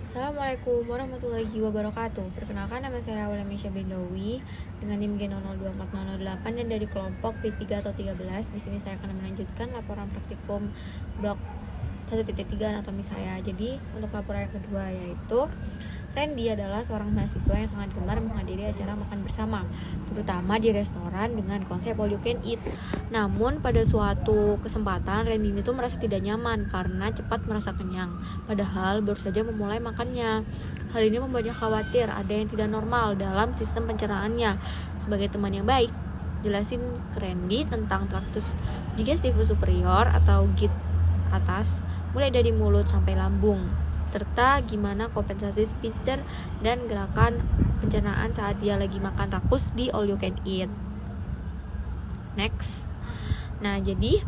Assalamualaikum warahmatullahi wabarakatuh. Perkenalkan, nama saya Aulia Bendawi dengan NIM G0024008 dan dari kelompok P3 atau 13. Di sini saya akan melanjutkan laporan praktikum blok 1.3 anatomi saya. Jadi untuk laporan yang kedua yaitu Randy adalah seorang mahasiswa yang sangat gemar menghadiri acara makan bersama, terutama di restoran dengan konsep all you can eat. Namun pada suatu kesempatan Randy itu merasa tidak nyaman karena cepat merasa kenyang, padahal baru saja memulai makannya. Hal ini membuatnya khawatir ada yang tidak normal dalam sistem pencernaannya. Sebagai teman yang baik, jelasin ke Randy tentang traktus digestivus superior atau GIT atas, mulai dari mulut sampai lambung, serta gimana kompensasi sphincter dan gerakan pencernaan saat dia lagi makan rakus di all you can eat. Next. Nah, jadi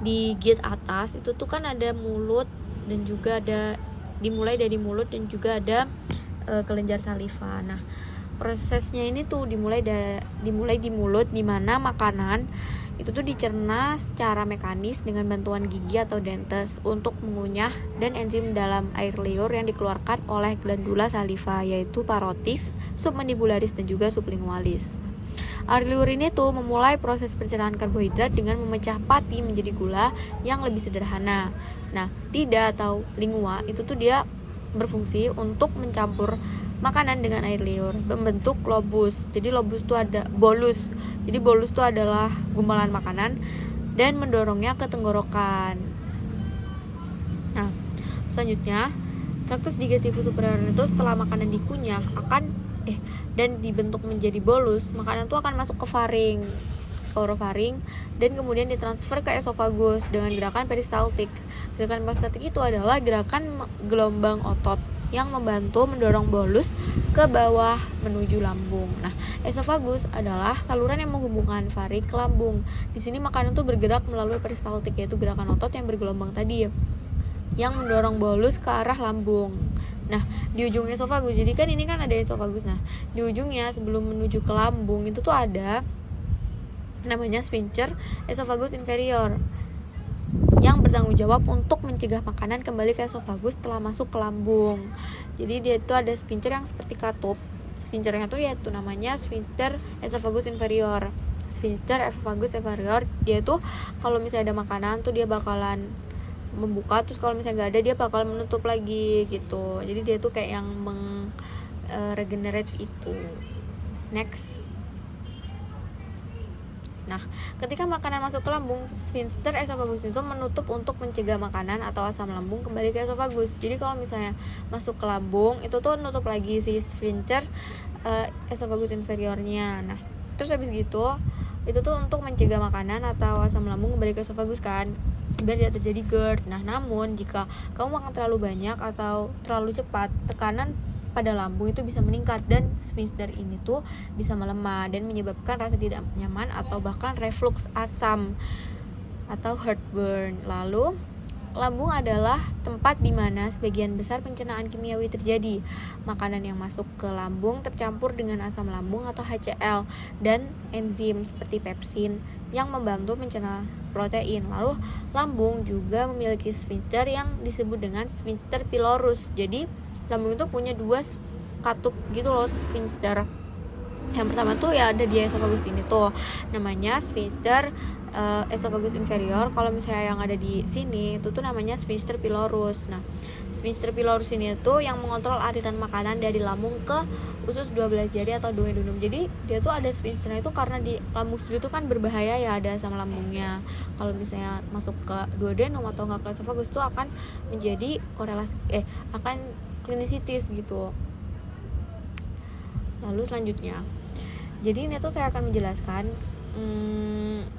di gate atas itu tuh kan ada mulut dan juga ada dimulai dari mulut dan juga ada kelenjar saliva. Nah, prosesnya ini tuh dimulai di mulut, di mana makanan itu tuh dicerna secara mekanis dengan bantuan gigi atau dentes untuk mengunyah dan enzim dalam air liur yang dikeluarkan oleh glandula saliva, yaitu parotis, submandibularis dan juga sublingualis. Air liur ini tuh memulai proses pencernaan karbohidrat dengan memecah pati menjadi gula yang lebih sederhana. Nah, lidah atau lingua itu tuh dia berfungsi untuk mencampur makanan dengan air liur membentuk lobus. Jadi lobus tuh ada bolus. Jadi bolus tuh adalah gumpalan makanan dan mendorongnya ke tenggorokan. Nah, selanjutnya traktus digestivus superior itu setelah makanan dikunyah dan dibentuk menjadi bolus, makanan tuh akan masuk ke faring, ke orofaring, dan kemudian ditransfer ke esofagus dengan gerakan peristaltik. Gerakan peristaltik itu adalah gerakan gelombang otot yang membantu mendorong bolus ke bawah menuju lambung. Nah, esofagus adalah saluran yang menghubungkan faring ke lambung. Di sini makanan tuh bergerak melalui peristaltik, yaitu gerakan otot yang bergelombang tadi yang mendorong bolus ke arah lambung. Nah, di ujung esofagus, jadi kan ini kan ada esofagus. Nah, di ujungnya sebelum menuju ke lambung itu tuh ada namanya sphincter esofagus inferior yang bertanggung jawab untuk mencegah makanan kembali ke esofagus setelah masuk ke lambung. Jadi dia itu ada sphincter yang seperti katup. Sphincternya tuh yaitu namanya sphincter esofagus inferior. Sphincter esofagus inferior dia tuh kalau misalnya ada makanan tuh dia bakalan membuka, terus kalau misalnya nggak ada dia bakal menutup lagi gitu. Jadi dia tuh kayak yang regenerate itu. Next. Nah, ketika makanan masuk ke lambung, sphincter esofagus itu menutup untuk mencegah makanan atau asam lambung kembali ke esofagus. Jadi kalau misalnya masuk ke lambung, itu tuh nutup lagi si sphincter esofagus inferiornya. Nah, terus habis gitu, itu tuh untuk mencegah makanan atau asam lambung kembali ke esofagus kan, biar tidak terjadi GERD. Nah, namun jika kamu makan terlalu banyak atau terlalu cepat, tekanan pada lambung itu bisa meningkat dan sphincter ini tuh bisa melemah dan menyebabkan rasa tidak nyaman atau bahkan reflux asam atau heartburn. Lalu lambung adalah tempat di mana sebagian besar pencernaan kimiawi terjadi. Makanan yang masuk ke lambung tercampur dengan asam lambung atau HCl dan enzim seperti pepsin yang membantu mencerna protein. Lalu lambung juga memiliki sphincter yang disebut dengan sphincter pylorus. Jadi lambung itu punya dua katup gitu loh, sphincter. Yang pertama tuh ya ada di esofagus ini tuh namanya sphincter esofagus inferior. Kalau misalnya yang ada di sini itu tuh namanya sphincter pylorus. Nah, sphincter pylorus ini tuh yang mengontrol aliran makanan dari lambung ke usus 12 jari atau duodenum. Jadi dia tuh ada sphincternya itu karena di lambung sendiri tuh kan berbahaya ya, ada asam lambungnya. Kalau misalnya masuk ke duodenum atau enggak ke esofagus tuh akan menjadi korelasi akan klinisitis gitu. Lalu selanjutnya, jadi ini tuh saya akan menjelaskan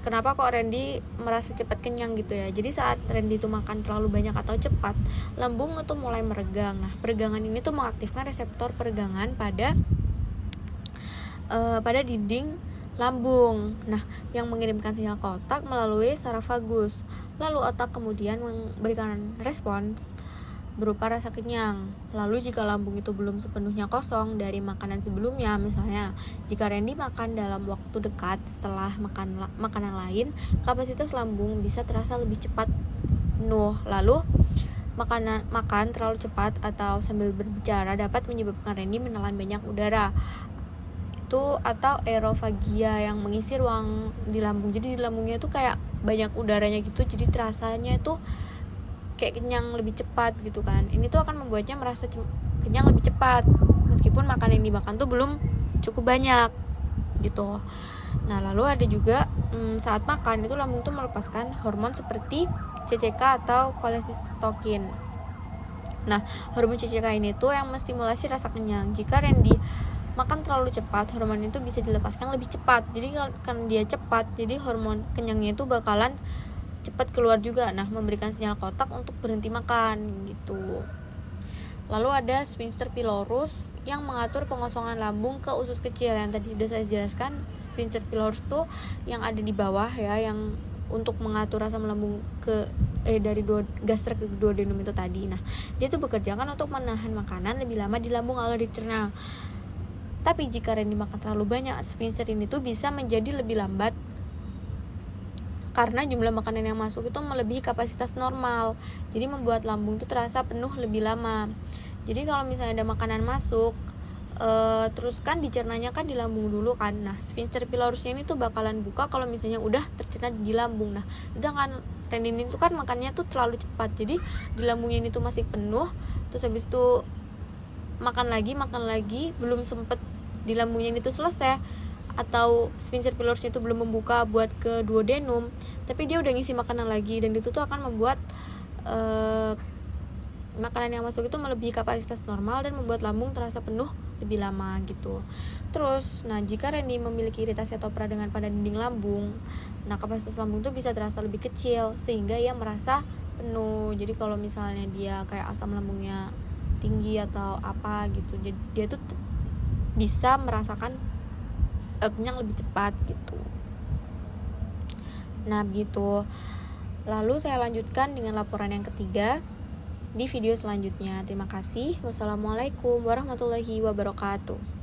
kenapa kok Randy merasa cepat kenyang gitu ya. Jadi saat Randy tuh makan terlalu banyak atau cepat, lambung itu mulai meregang. Nah, peregangan ini tuh mengaktifkan reseptor peregangan pada dinding lambung. Nah, yang mengirimkan sinyal ke otak melalui saraf-vagus. Lalu otak kemudian memberikan respons berupa rasa kenyang. Lalu jika lambung itu belum sepenuhnya kosong dari makanan sebelumnya, misalnya jika Randy makan dalam waktu dekat setelah makan makanan lain, kapasitas lambung bisa terasa lebih cepat penuh. Lalu makan terlalu cepat atau sambil berbicara dapat menyebabkan Randy menelan banyak udara itu, atau aerofagia yang mengisi ruang di lambung. Jadi di lambungnya itu kayak banyak udaranya gitu, jadi terasanya itu kayak kenyang lebih cepat gitu kan. Ini tuh akan membuatnya merasa kenyang lebih cepat meskipun makanan yang dimakan tuh belum cukup banyak gitu. Nah, lalu ada juga saat makan itu lambung tuh melepaskan hormon seperti CCK atau kolesitokin. Nah, hormon CCK ini tuh yang menstimulasi rasa kenyang. Jika Randy makan terlalu cepat, hormon itu bisa dilepaskan lebih cepat. Jadi karena dia cepat, jadi hormon kenyangnya itu bakalan cepat keluar juga. Nah, memberikan sinyal ke otak untuk berhenti makan gitu. Lalu ada sphincter pylorus yang mengatur pengosongan lambung ke usus kecil. Yang tadi sudah saya jelaskan, sphincter pylorus tuh yang ada di bawah ya, yang untuk mengatur asam lambung ke dari gastrik ke duodenum itu tadi. Nah, dia tuh bekerja kan untuk menahan makanan lebih lama di lambung agar dicerna. Tapi jika Randy makan terlalu banyak, sphincter ini tuh bisa menjadi lebih lambat karena jumlah makanan yang masuk itu melebihi kapasitas normal. Jadi membuat lambung itu terasa penuh lebih lama. Jadi kalau misalnya ada makanan masuk, terus kan dicernanya kan di lambung dulu kan. Nah, sphincter pylorusnya ini tuh bakalan buka kalau misalnya udah tercerna di lambung. Nah, sedangkan Randy ini tuh kan makannya tuh terlalu cepat. Jadi di lambungnya ini tuh masih penuh. Terus habis itu makan lagi, belum sempet di lambungnya ini tuh selesai, atau sphincter pylorusnya itu belum membuka buat ke duodenum, tapi dia udah ngisi makanan lagi, dan itu tuh akan membuat makanan yang masuk itu melebihi kapasitas normal dan membuat lambung terasa penuh lebih lama gitu. Terus, nah jika Randy memiliki iritasi atau peradangan pada dinding lambung, nah kapasitas lambung itu bisa terasa lebih kecil sehingga ia merasa penuh. Jadi kalau misalnya dia kayak asam lambungnya tinggi atau apa gitu, jadi dia tuh bisa merasakan kenyang lebih cepat gitu. Nah begitu. Lalu saya lanjutkan dengan laporan yang ketiga di video selanjutnya. Terima kasih. Wassalamualaikum warahmatullahi wabarakatuh.